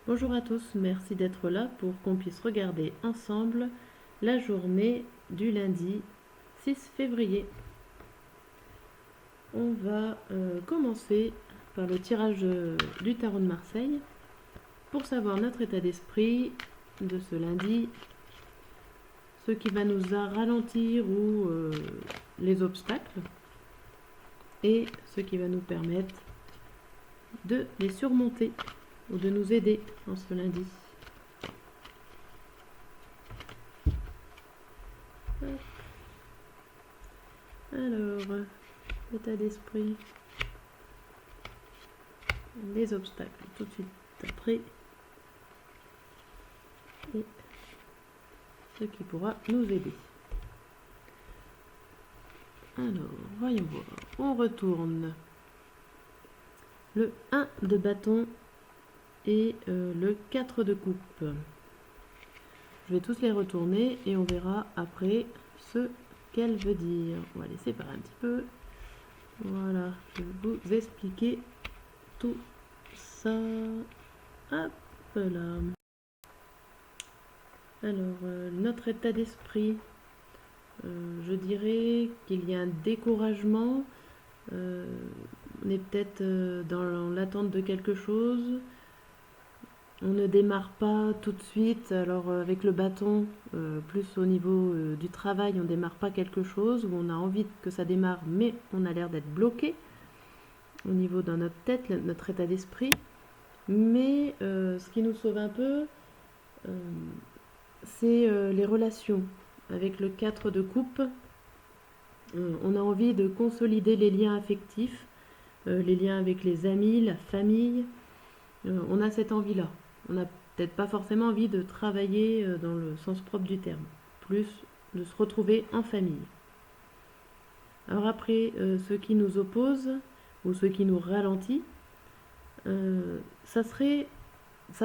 Bonjour à tous, merci d'être là pour qu'on puisse regarder ensemble la journée du lundi 6 février. On va commencer par le tirage du tarot de Marseille pour savoir notre état d'esprit de ce lundi, ce qui va nous ralentir ou les obstacles et ce qui va nous permettre de les surmonter ou de nous aider en ce lundi. Alors, état d'esprit, les obstacles tout de suite après et ce qui pourra nous aider. Alors, voyons voir. On retourne le 1 de bâton et le 4 de coupe. Je vais tous les retourner et on verra après ce qu'elle veut dire. On va les séparer un petit peu. Voilà, je vais vous expliquer tout ça. Hop là. Alors, notre état d'esprit, je dirais qu'il y a un découragement. On est peut-être dans l'attente de quelque chose. On ne démarre pas tout de suite. Alors avec le bâton, plus au niveau du travail, on ne démarre pas quelque chose où on a envie que ça démarre, mais on a l'air d'être bloqué au niveau de notre tête, notre état d'esprit. Mais ce qui nous sauve un peu, c'est les relations. Avec le 4 de coupe, on a envie de consolider les liens affectifs, les liens avec les amis, la famille. On a cette envie-là. On n'a peut-être pas forcément envie de travailler dans le sens propre du terme, plus de se retrouver en famille. Alors après, ce qui nous oppose ou ce qui nous ralentit, ça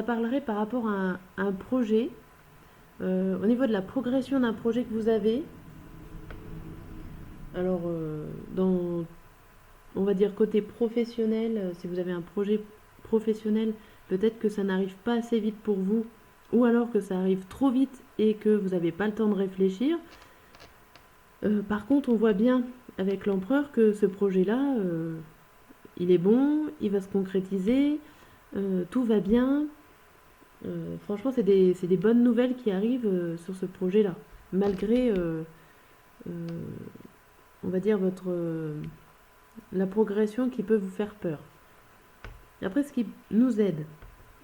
parlerait par rapport à un projet, au niveau de la progression d'un projet que vous avez. Alors, on va dire côté professionnel, si vous avez un projet professionnel, peut-être que ça n'arrive pas assez vite pour vous, ou alors que ça arrive trop vite et que vous n'avez pas le temps de réfléchir. Par contre, on voit bien avec l'empereur que ce projet-là, il est bon, il va se concrétiser, tout va bien. Franchement, c'est des bonnes nouvelles qui arrivent sur ce projet-là, malgré, on va dire, la progression qui peut vous faire peur. Après, ce qui nous aide,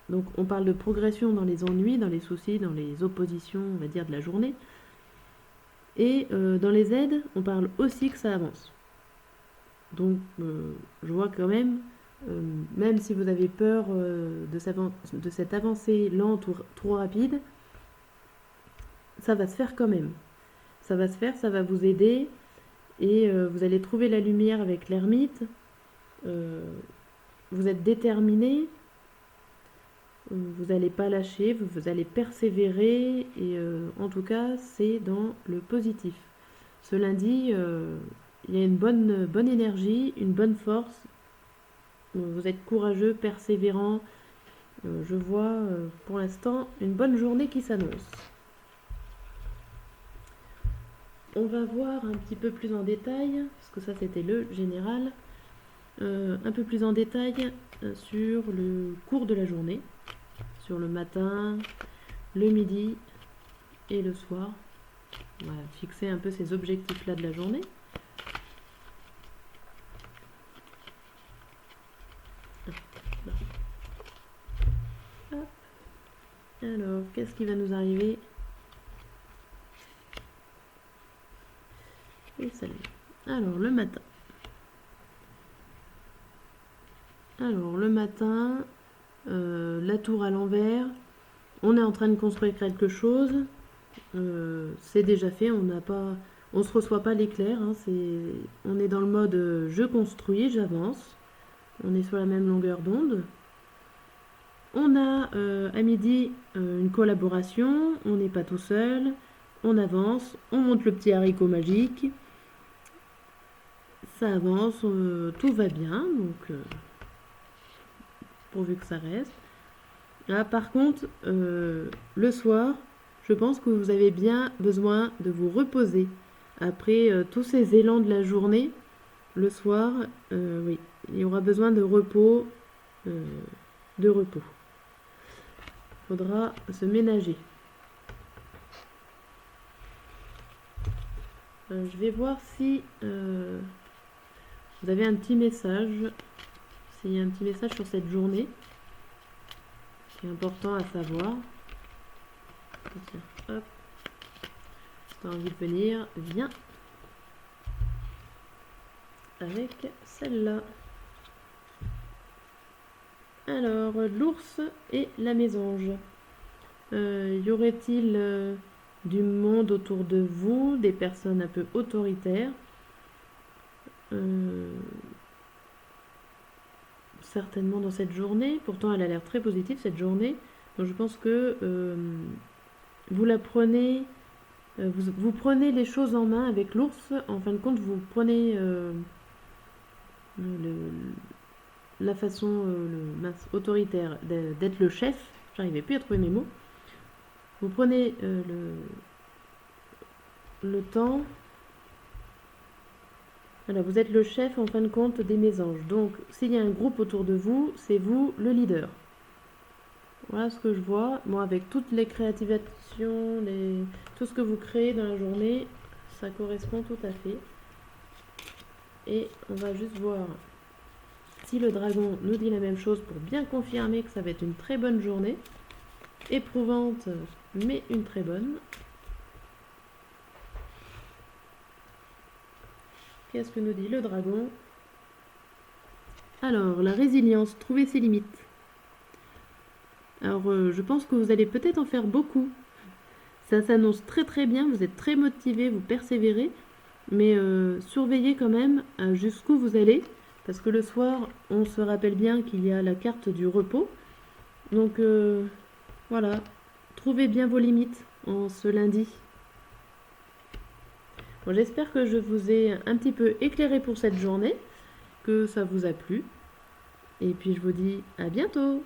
donc on parle de progression dans les ennuis, dans les soucis, dans les oppositions, on va dire, de la journée. Et dans les aides, on parle aussi que ça avance. Donc je vois quand même, même si vous avez peur de cette avancée lente ou trop rapide, ça va se faire quand même. Ça va se faire, ça va vous aider et vous allez trouver la lumière avec l'ermite. Vous êtes déterminé, vous n'allez pas lâcher, vous allez persévérer et en tout cas c'est dans le positif. Ce lundi, il y a une bonne énergie, une bonne force. Vous êtes courageux, persévérant. Je vois pour l'instant une bonne journée qui s'annonce. On va voir un petit peu plus en détail, parce que ça c'était le général, un peu plus en détail sur le cours de la journée, sur le matin, le midi et le soir. On va fixer un peu ces objectifs-là de la journée. Hop. Alors, qu'est-ce qui va nous arriver? Et ça l'est. Alors, le matin. La tour à l'envers. On est en train de construire quelque chose. C'est déjà fait. On se reçoit pas l'éclair. Hein, on est dans le mode je construis, j'avance. On est sur la même longueur d'onde. On a à midi une collaboration. On n'est pas tout seul. On avance. On monte le petit haricot magique. Ça avance. Tout va bien. Donc pourvu que ça reste. Ah, par contre, le soir, je pense que vous avez bien besoin de vous reposer. Après tous ces élans de la journée, le soir, oui, il y aura besoin de repos, euh, de repos. Faudra se ménager. Je vais voir si vous avez un petit message, s'il y a un petit message sur cette journée qui est important à savoir. Tiens, hop, t'as envie de venir, viens avec celle-là. Alors, l'ours et la mésange. Y aurait-il du monde autour de vous, des personnes un peu autoritaires? Certainement dans cette journée. Pourtant, elle a l'air très positive cette journée. Donc, je pense que vous la prenez, vous prenez les choses en main avec l'ours. En fin de compte, vous prenez la façon autoritaire d'être le chef. J'arrivais plus à trouver mes mots. Vous prenez le temps. Voilà, vous êtes le chef en fin de compte des mésanges. Donc, s'il y a un groupe autour de vous, c'est vous le leader. Voilà ce que je vois. Bon, avec toutes les créativations, tout ce que vous créez dans la journée, ça correspond tout à fait. Et on va juste voir si le dragon nous dit la même chose pour bien confirmer que ça va être une très bonne journée. Éprouvante, mais une très bonne. Qu'est-ce que nous dit le dragon? Alors, la résilience, trouver ses limites. Alors, je pense que vous allez peut-être en faire beaucoup. Ça s'annonce très très bien, vous êtes très motivé, vous persévérez, mais surveillez quand même jusqu'où vous allez, parce que le soir, on se rappelle bien qu'il y a la carte du repos. Donc, voilà, trouvez bien vos limites en ce lundi. Bon, j'espère que je vous ai un petit peu éclairé pour cette journée, que ça vous a plu. Et puis je vous dis à bientôt!